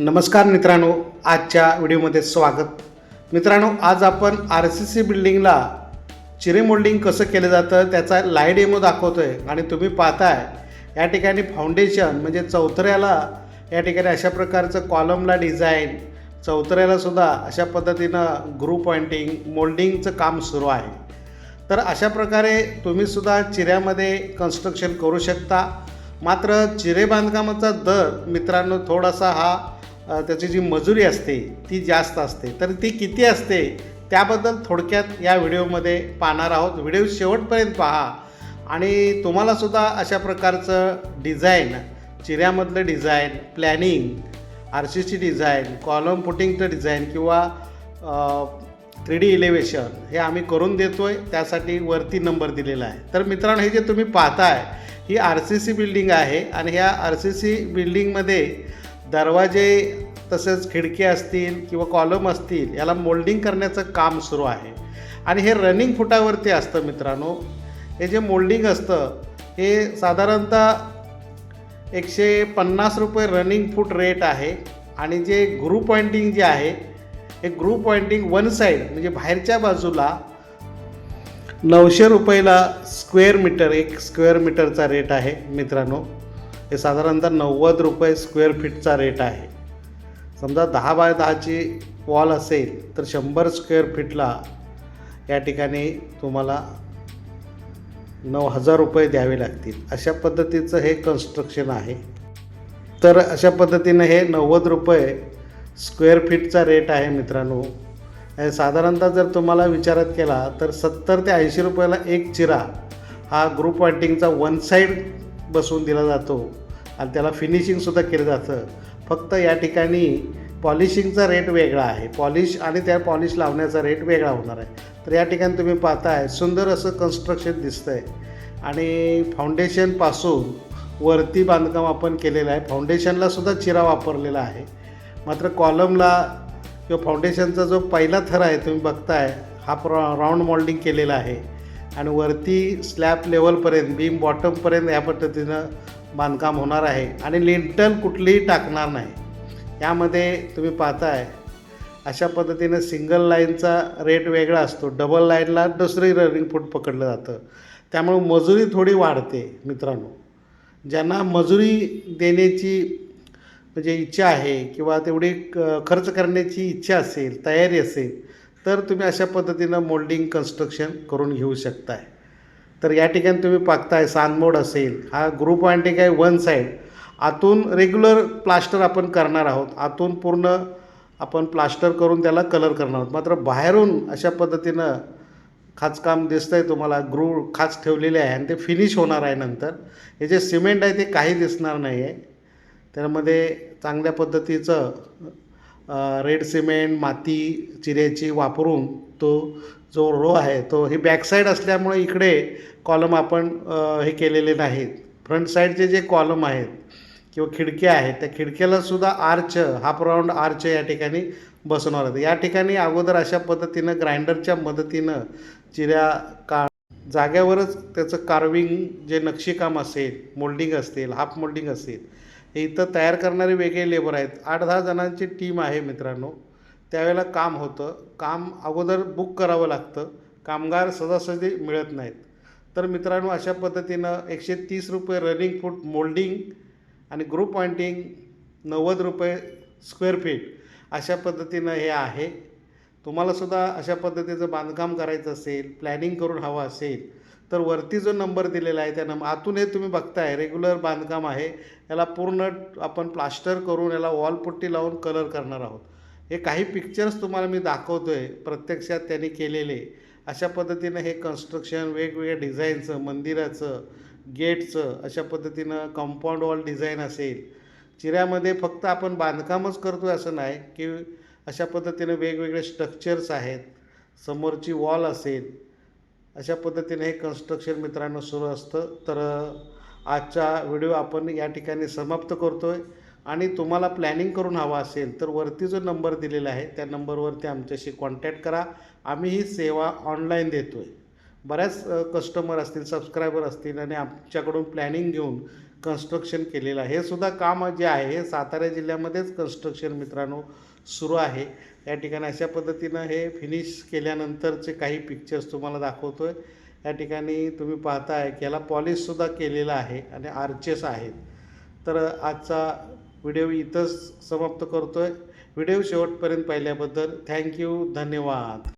नमस्कार मित्रांनो, आजच्या व्हिडिओमध्ये स्वागत. मित्रांनो, आज आपण RCC बिल्डिंगला चिरे मोल्डिंग कसं केलं जातं त्याचा लाईव्ह डेमो दाखवतो आहे. आणि तुम्ही पाहताय या ठिकाणी फाउंडेशन म्हणजे चौथऱ्याला या ठिकाणी अशा प्रकारचं कॉलमला डिझाईन, चौथऱ्यालासुद्धा अशा पद्धतीनं ग्रुप पॉइंटिंग मोल्डिंगचं काम सुरू आहे. तर अशा प्रकारे तुम्हीसुद्धा चिऱ्यामध्ये कन्स्ट्रक्शन करू शकता. मात्र चिरे बांधकामाचा दर मित्रांनो थोडासा त्याची जी मजुरी असते ती जास्त असते. तर ती किती असते त्याबद्दल थोडक्यात या व्हिडिओमध्ये पाहणार आहोत. व्हिडिओ शेवटपर्यंत पहा आणि तुम्हालासुद्धा अशा प्रकारचं डिझाईन, चिऱ्यामधलं design, planning, RCC design, column पुटिंगचं डिझाईन किंवा 3D इलेव्हेशन हे आम्ही करून देतो आहे. त्यासाठी वरती नंबर दिलेला आहे. तर मित्रांनो, हे जे तुम्ही पाहताय ही RCC बिल्डिंग आहे आणि ह्या RCC बिल्डिंगमध्ये दरवाजे तसेच खिडकी असतील किंवा कॉलम असतील याला मोल्डिंग करण्याचं काम सुरू आहे. आणि हे रनिंग फुटावरती असतं मित्रांनो. हे जे मोल्डिंग असतं हे साधारणतः 150 रुपये रनिंग फूट रेट आहे. आणि जे ग्रुप पॉइंटिंग जे आहे हे ग्रुप पॉइंटिंग वन साईड म्हणजे बाहेरच्या बाजूला 900 रुपयाला स्क्वेअर मीटर, 1 स्क्वेअर मीटरचा रेट आहे मित्रांनो. हे साधारणतः 90 रुपये स्क्वेअर फीटचा रेट आहे. समजा 10 बाय 10ची वॉल असेल तर 100 स्क्वेअर फीटला या ठिकाणी तुम्हाला 9,000 रुपये द्यावे लागतील. अशा पद्धतीचं हे कन्स्ट्रक्शन आहे. तर अशा पद्धतीनं हे 90 रुपये स्क्वेअर फीटचा रेट आहे मित्रांनो. साधारणतः जर तुम्हाला विचारात केला तर 70 ते 80 रुपयाला एक चिरा हा ग्रुप पॉइंटिंगचा वन साईड बसवून दिला जातो आणि त्याला फिनिशिंगसुद्धा केलं जातं. फक्त या ठिकाणी पॉलिशिंगचा रेट वेगळा आहे. पॉलिश आणि त्या पॉलिश लावण्याचा रेट वेगळा होणार आहे. तर या ठिकाणी तुम्ही पाहताय सुंदर असं कन्स्ट्रक्शन दिसतं आहे. आणि फाउंडेशनपासून वरती बांधकाम आपण केलेलं आहे. फाउंडेशनलासुद्धा चिरा वापरलेला आहे. मात्र कॉलमला किंवा फाउंडेशनचा जो पहिला थर आहे तुम्ही बघताय हा राऊंड मोल्डिंग केलेला आहे. आणि वरती स्लॅब लेवलपर्यंत बीम बॉटमपर्यंत या पद्धतीनं बांधकाम होणार आहे. आणि लिंटल कुठलीही टाकणार नाही. यामध्ये तुम्ही पाहताय अशा पद्धतीनं सिंगल लाईनचा रेट वेगळा असतो, डबल लाईनला दुसरी रनिंग फूट पकडलं जातं. त्यामुळे मजुरी थोडी वाढते मित्रांनो. ज्यांना मजुरी देण्याची म्हणजे इच्छा आहे किंवा तेवढी खर्च करण्याची इच्छा असेल, तयारी असेल तर तुम्ही अशा पद्धतीनं मोल्डिंग कन्स्ट्रक्शन करून घेऊ शकताय. तर या ठिकाणी तुम्ही पाहताय सानमोड असेल, हा ग्रुप पॉइंटिंग आहे वन साईड. आतून रेग्युलर प्लास्टर आपण करणार आहोत. आतून पूर्ण आपण प्लास्टर करून त्याला कलर करणार आहोत. मात्र बाहेरून अशा पद्धतीनं खाचकाम दिसतं आहे तुम्हाला. खाच ठेवलेले आहे आणि ते फिनिश होणार आहे नंतर. हे जे सिमेंट आहे ते काही दिसणार नाही आहे. त्यामध्ये चांगल्या पद्धतीचं रेड सिमेंट, माती चिऱ्याची वापरून तो जो रो आहे तो ही बॅक साईड असल्यामुळे इकडे कॉलम आपण हे केलेले नाहीत. फ्रंट साईडचे जे कॉलम आहेत किंवा खिडक्या आहेत त्या खिडक्यालासुद्धा आर्च, हाफ राऊंड आर्च या ठिकाणी बसवणार आहेत. या ठिकाणी अगोदर अशा पद्धतीनं ग्राइंडरच्या मदतीनं चिऱ्या जाग्यावरच त्याचं कार्विंग जे नक्षीकाम असेल, मोल्डिंग असेल, हाफ मोल्डिंग असेल हे इथं तयार करणारे वेगळे लेबर आहेत. 8-10 जणांची टीम आहे मित्रांनो. त्यावेळेला काम होतं. काम अगोदर बुक करावं लागतं. कामगार सहजासहजी मिळत नाहीत. तर मित्रांनो, अशा पद्धतीनं 130 रुपये रनिंग फूट मोल्डिंग आणि ग्रुप पॉइंटिंग 90 रुपये स्क्वेअर फीट अशा पद्धतीनं हे आहे. तुम्हालासुद्धा अशा पद्धतीचं बांधकाम करायचं असेल, प्लॅनिंग करून हवं असेल तर वरती जो नंबर दिलेला आहे त्या आतून हे तुम्ही बघताय रेग्युलर बांधकाम आहे. याला पूर्ण आपण प्लास्टर करून याला वॉलपुट्टी लावून कलर करणार आहोत. हे काही पिक्चर्स तुम्हाला मी दाखवतो आहे प्रत्यक्षात त्यांनी केलेले. अशा पद्धतीनं हे कन्स्ट्रक्शन वेगवेगळ्या डिझाईनचं, मंदिराचं, गेटचं, अशा पद्धतीनं कंपाऊंड वॉल डिझाईन असेल. चिऱ्यामध्ये फक्त आपण बांधकामच करतो आहे असं नाही की अशा पद्धतीनं वेगवेगळे स्ट्रक्चर्स आहेत. समोरची वॉल असेल. अशा पद्धतीने हे कन्स्ट्रक्शन मित्रांनो सुरू असतं. तर आजचा व्हिडिओ आपण या ठिकाणी समाप्त करतो आहे. आणि तुम्हाला प्लॅनिंग करून हवा असेल तर वरती जो नंबर दिलेला आहे त्या नंबरवरती आमच्याशी कॉन्टॅक्ट करा. आम्ही ही सेवा ऑनलाईन देतो आहे. बऱ्याच कस्टमर असतील, सबस्क्रायबर असतील आणि आमच्याकडून प्लॅनिंग घेऊन कन्स्ट्रक्शन केलेलं आहे. हे सुद्धा काम जे आहे हे सातारा जिल्ह्यामध्येच कन्स्ट्रक्शन मित्रांनो सुरू आहे. या ठिकाणी अशा पद्धतीनं हे फिनिश केल्यानंतरचे काही पिक्चर्स तुम्हाला दाखवतो आहे. या ठिकाणी तुम्ही पाहताय की याला पॉलिशसुद्धा केलेलं आहे आणि आर्चेस आहेत. तर आजचा व्हिडिओ इथंच समाप्त करतो आहे. व्हिडिओ शेवटपर्यंत पाहिल्याबद्दल थँक्यू, धन्यवाद.